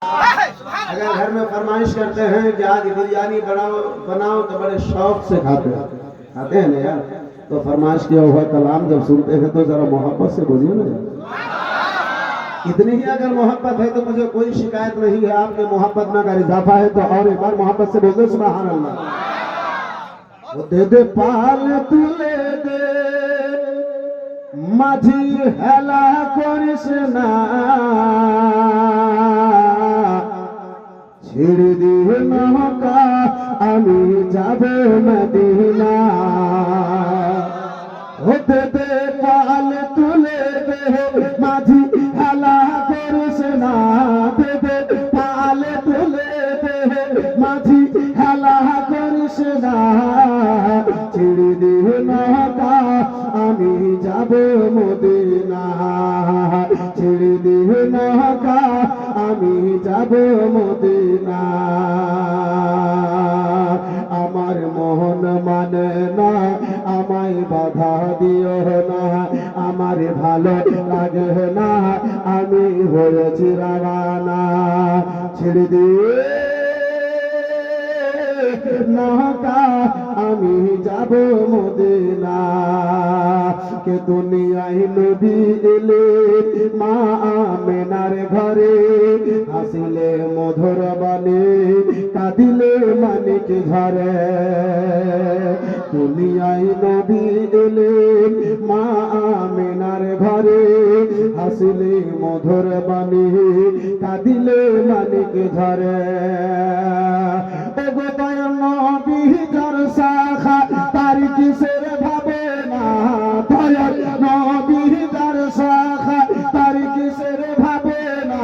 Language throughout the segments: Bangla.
अगर घर में फरमाइश करते हैं कि आज बिरयानी बनाओ तो बड़े शौक से खाते हैं ना यार। तो फरमाइश किया हुआ कलाम जब सुनते हैं तो जरा मोहब्बत से बोलिए ना यार। इतनी ही अगर मोहब्बत है तो मुझे कोई शिकायत नहीं है। आपके मोहब्बत में अगर इजाफा है तो और एक बार मोहब्बत से बोल दो सुभान अल्लाह। वो दे दे पाल तुले दे माझी हेला करिस ना ছেড়ে দিয়ে নৌকা আমি যাব মদিনা হতে দে পাল তুলে দে মাঝি হেলা করিস না দে দে পাল তুলে দে মাঝি হেলা করিস না ছেড়ে দিয়ে নৌকা আমি যাব মদিনা ছেড়ে দিয়ে নৌকা আমি যাব মদিনা আমার মোহন মানে না আমায় বাধা দিও না আমার ভালো লাগে না আমি হয়েছি রাওয়ানা ছেড়ে দিয়ে নৌকা আমি যাব মদিনা কে দুনিয়ায় নবী এলে মা আমেনার ঘরে হাসিলে মধুর বাণী কাঁদিলে মানিক ঝরে দুনিয়ায় নবী এলে মা আমেনার ঘরে হাসিলে মধুর বাণী কাঁদিলে মানিক ঝরে ওগো দয়াল নবী যার শাখা তার কিসের ভাবে না দয়াল নবী যার শাখা তার কিসের ভাবে না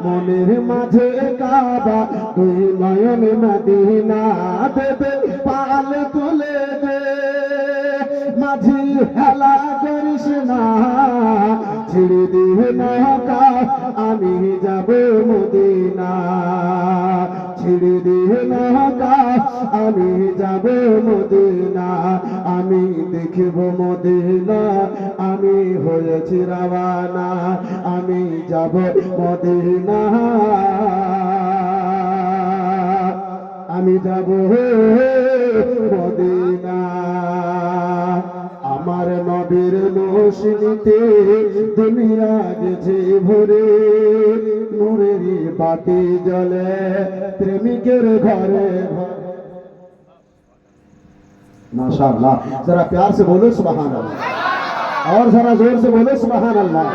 মনের মাঝে কাবা দুই নয়ন মদিনা দেবে পাল তুলে দে মাঝি হেলা করিস না ছেড়ে দিয়ে নৌকা আমি যাব মদিনা ছেড়ে দিয়ে নৌকা আমি যাব মদিনা আমি দেখব মদিনা আমি হয়েছি রাওয়ানা আমি যাব মদিনা আমি যাব মদিনা আমার নবীর রোশনীতে দুনিয়া গেছে ভরে নূরের বাতি জ্বলে প্রেমিকের ঘরে माशाअल्लाह जरा प्यार से बोलो सुभान अल्लाह और जरा जोर से बोलो सुभान अल्लाह।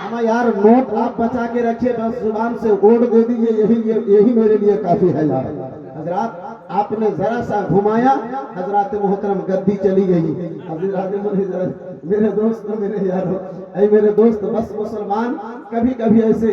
हमें यार नोट आप बचा के रखिए बस जुबान से ओढ़ दे दीजिए यही मेरे लिए काफी है यार। हजरात आपने जरा सा घुमाया हजरात मोहतरम गद्दी चली गई। मेरे दोस्त मेरे यारों मेरे दोस्त बस मुसलमान कभी कभी ऐसे